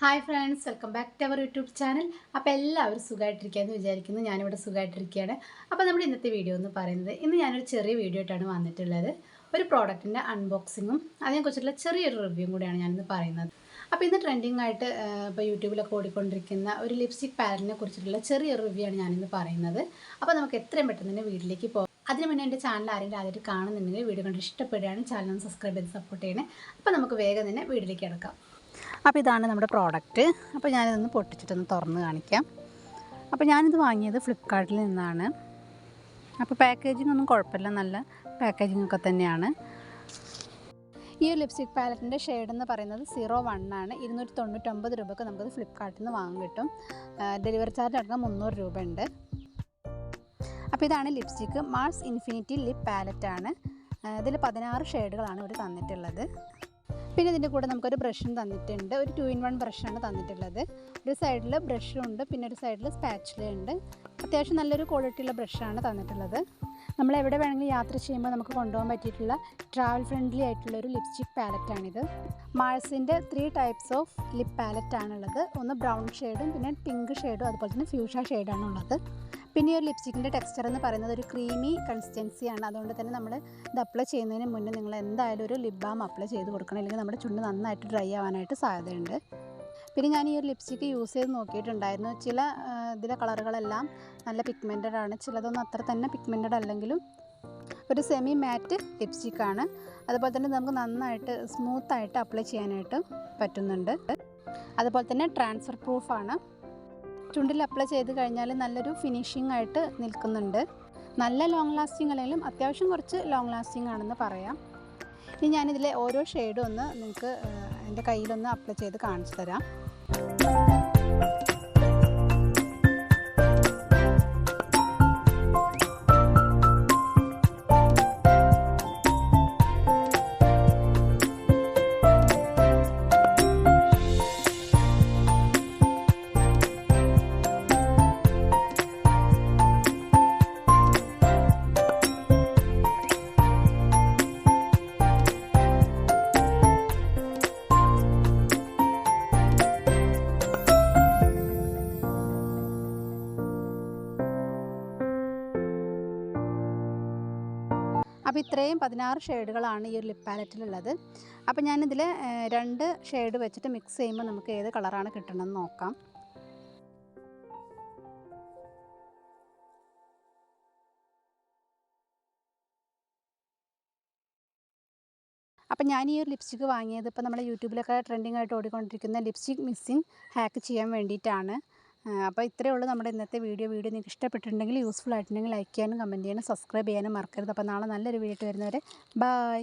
Hi friends, welcome back to our YouTube channel. അപ്പോൾ എല്ലാവരും സുഖമായിട്ടിരിക്കുകയെന്ന് വിചാരിക്കുന്നു. ഞാനിവിടെ സുഖമായിട്ടിരിക്കുകയാണ്. അപ്പോൾ നമ്മുടെ ഇന്നത്തെ വീഡിയോ എന്ന് പറയുന്നത്, ഇന്ന് ഞാനൊരു ചെറിയ വീഡിയോ ആയിട്ടാണ് വന്നിട്ടുള്ളത്. ഒരു പ്രോഡക്റ്റിൻ്റെ അൺബോക്സിങ്ങും അതിനെക്കുറിച്ചുള്ള ചെറിയൊരു റിവ്യൂ കൂടിയാണ് ഞാനിന്ന് പറയുന്നത്. അപ്പോൾ ഇന്ന് ട്രെൻഡിങ് ആയിട്ട് ഇപ്പോൾ യൂട്യൂബിലൊക്കെ ഓടിക്കൊണ്ടിരിക്കുന്ന ഒരു ലിപ്സ്റ്റിക് പാലറ്റിനെ കുറിച്ചിട്ടുള്ള ചെറിയൊരു റിവ്യൂ ആണ് ഞാനിന്ന് പറയുന്നത്. അപ്പോൾ നമുക്ക് എത്രയും പെട്ടെന്ന് തന്നെ വീട്ടിലേക്ക് പോകാം. അതിന് മുന്നേ എൻ്റെ ചാനൽ ആരെങ്കിലും ആദ്യമായിട്ട് കാണുന്നുണ്ടെങ്കിൽ വീഡിയോ കണ്ട് ഇഷ്ടപ്പെടുകയാണ് ചാനൽ ഒന്ന് സബ്സ്ക്രൈബ് ചെയ്ത് സപ്പോർട്ട് ചെയ്യണേ. അപ്പോൾ നമുക്ക് വേഗം തന്നെ വീട്ടിലേക്ക് കിടക്കാം. അപ്പോൾ ഇതാണ് നമ്മുടെ പ്രോഡക്റ്റ്. അപ്പോൾ ഞാനിതൊന്ന് പൊട്ടിച്ചിട്ടൊന്ന് തുറന്ന് കാണിക്കാം. അപ്പോൾ ഞാനിത് വാങ്ങിയത് ഫ്ലിപ്കാർട്ടിൽ നിന്നാണ്. അപ്പോൾ പാക്കേജിംഗ് ഒന്നും കുഴപ്പമില്ല, നല്ല പാക്കേജിംഗ് ഒക്കെ തന്നെയാണ്. ഈ ഒരു ലിപ്സ്റ്റിക് പാലറ്റിൻ്റെ ഷെയ്ഡ് എന്ന് പറയുന്നത് 01 ആണ്. 299 രൂപയ്ക്ക് നമുക്കത് ഫ്ലിപ്കാർട്ടിൽ നിന്ന് വാങ്ങാൻ കിട്ടും. ഡെലിവറി ചാർജ് അടക്കം 300 രൂപ ഉണ്ട്. അപ്പോൾ ഇതാണ് ലിപ്സ്റ്റിക്ക്. മാർസ് ഇൻഫിനിറ്റി ലിപ് പാലറ്റാണ്. ഇതിൽ 16 ഷെയ്ഡുകളാണ് ഇവർ തന്നിട്ടുള്ളത്. പിന്നെ ഇതിൻ്റെ കൂടെ നമുക്കൊരു ബ്രഷും തന്നിട്ടുണ്ട്. ഒരു 2-in-1 ബ്രഷാണ് തന്നിട്ടുള്ളത്. ഒരു സൈഡിൽ ബ്രഷും ഉണ്ട്, പിന്നെ ഒരു സൈഡിൽ സ്പാച്ചുലയുണ്ട്. അത്യാവശ്യം നല്ലൊരു ക്വാളിറ്റിയുള്ള ബ്രഷാണ് തന്നിട്ടുള്ളത്. നമ്മൾ എവിടെ വേണമെങ്കിലും യാത്ര ചെയ്യുമ്പോൾ നമുക്ക് കൊണ്ടുപോകാൻ പറ്റിയിട്ടുള്ള ട്രാവൽ ഫ്രണ്ട്ലി ആയിട്ടുള്ളൊരു ലിപ്സ്റ്റിക് പാലറ്റാണിത്. മാഴ്സിൻ്റെ 3 ടൈപ്സ് ഓഫ് ലിപ് പാലറ്റാണുള്ളത്. ഒന്ന് ബ്രൗൺ ഷെയ്ഡും പിന്നെ പിങ്ക് ഷെയ്ഡും അതുപോലെ തന്നെ ഫ്യൂഷ ഷെയ്ഡാണ് ഉള്ളത്. പിന്നെ ഈ ഒരു ലിപ്സ്റ്റിക്കിൻ്റെ ടെക്സ്ചർ എന്ന് പറയുന്നത് ഒരു ക്രീമി കൺസിസ്റ്റൻസിയാണ്. അതുകൊണ്ട് തന്നെ നമ്മൾ ഇത് അപ്ലൈ ചെയ്യുന്നതിന് മുന്നേ നിങ്ങൾ എന്തായാലും ഒരു ലിപ് ബാം അപ്ലൈ ചെയ്ത് കൊടുക്കണം, അല്ലെങ്കിൽ നമ്മുടെ ചുണ്ട് നന്നായിട്ട് ഡ്രൈ ആവാനായിട്ട് സാധ്യതയുണ്ട്. പിന്നെ ഞാൻ ഈ ഒരു ലിപ്സ്റ്റിക്ക് യൂസ് ചെയ്ത് നോക്കിയിട്ടുണ്ടായിരുന്നു. ചില ഇതിലെ കളറുകളെല്ലാം നല്ല പിഗ്മെൻറ്റഡ് ആണ്, ചിലതൊന്നും അത്ര തന്നെ പിഗ്മെൻറ്റഡ് അല്ലെങ്കിലും ഒരു സെമി മാറ്റ് ലിപ്സ്റ്റിക്കാണ്. അതുപോലെ തന്നെ നമുക്ക് നന്നായിട്ട് സ്മൂത്തായിട്ട് അപ്ലൈ ചെയ്യാനായിട്ട് പറ്റുന്നുണ്ട്. അതുപോലെ തന്നെ ട്രാൻസ്ഫർ പ്രൂഫാണ്. ചുണ്ടിൽ അപ്ലൈ ചെയ്ത് കഴിഞ്ഞാൽ നല്ലൊരു ഫിനിഷിംഗ് ആയിട്ട് നിൽക്കുന്നുണ്ട്. നല്ല ലോങ് ലാസ്റ്റിംഗ് അല്ലെങ്കിലും അത്യാവശ്യം കുറച്ച് ലോങ് ലാസ്റ്റിംഗ് ആണെന്ന് പറയാം. ഇനി ഞാനിതിലെ ഓരോ ഷെയ്ഡും ഒന്ന് നിങ്ങൾക്ക് എൻ്റെ കയ്യിലൊന്ന് അപ്ലൈ ചെയ്ത് കാണിച്ചു തരാം. അപ്പോൾ ഇത്രയും 16 ഷെയ്ഡുകളാണ് ഈ ഒരു ലിപ് പാലറ്റിലുള്ളത്. അപ്പോൾ ഞാനിതിൽ 2 ഷെയ്ഡ് വെച്ചിട്ട് മിക്സ് ചെയ്യുമ്പോൾ നമുക്ക് ഏത് കളറാണ് കിട്ടണമെന്ന് നോക്കാം. അപ്പോൾ ഞാൻ ഈ ഒരു ലിപ്സ്റ്റിക്ക് വാങ്ങിയത് ഇപ്പോൾ നമ്മുടെ യൂട്യൂബിലൊക്കെ ട്രെൻഡിങ് ആയിട്ട് ഓടിക്കൊണ്ടിരിക്കുന്ന ലിപ്സ്റ്റിക് മിസ്സിങ് ഹാക്ക് ചെയ്യാൻ വേണ്ടിയിട്ടാണ്. അപ്പോൾ ഇത്രയേ ഉള്ളൂ നമ്മുടെ ഇന്നത്തെ വീഡിയോ നിങ്ങൾക്ക് ഇഷ്ടപ്പെട്ടിട്ടുണ്ടെങ്കിൽ യൂസ്ഫുൾ ആയിട്ടുണ്ടെങ്കിൽ ലൈക്ക് ചെയ്യാനും കമൻറ്റ് ചെയ്യാനും സബ്സ്ക്രൈബ് ചെയ്യാനും മറക്കരുത്. അപ്പോൾ നാളെ നല്ലൊരു വീഡിയോ വരുന്നവരെ ബൈ.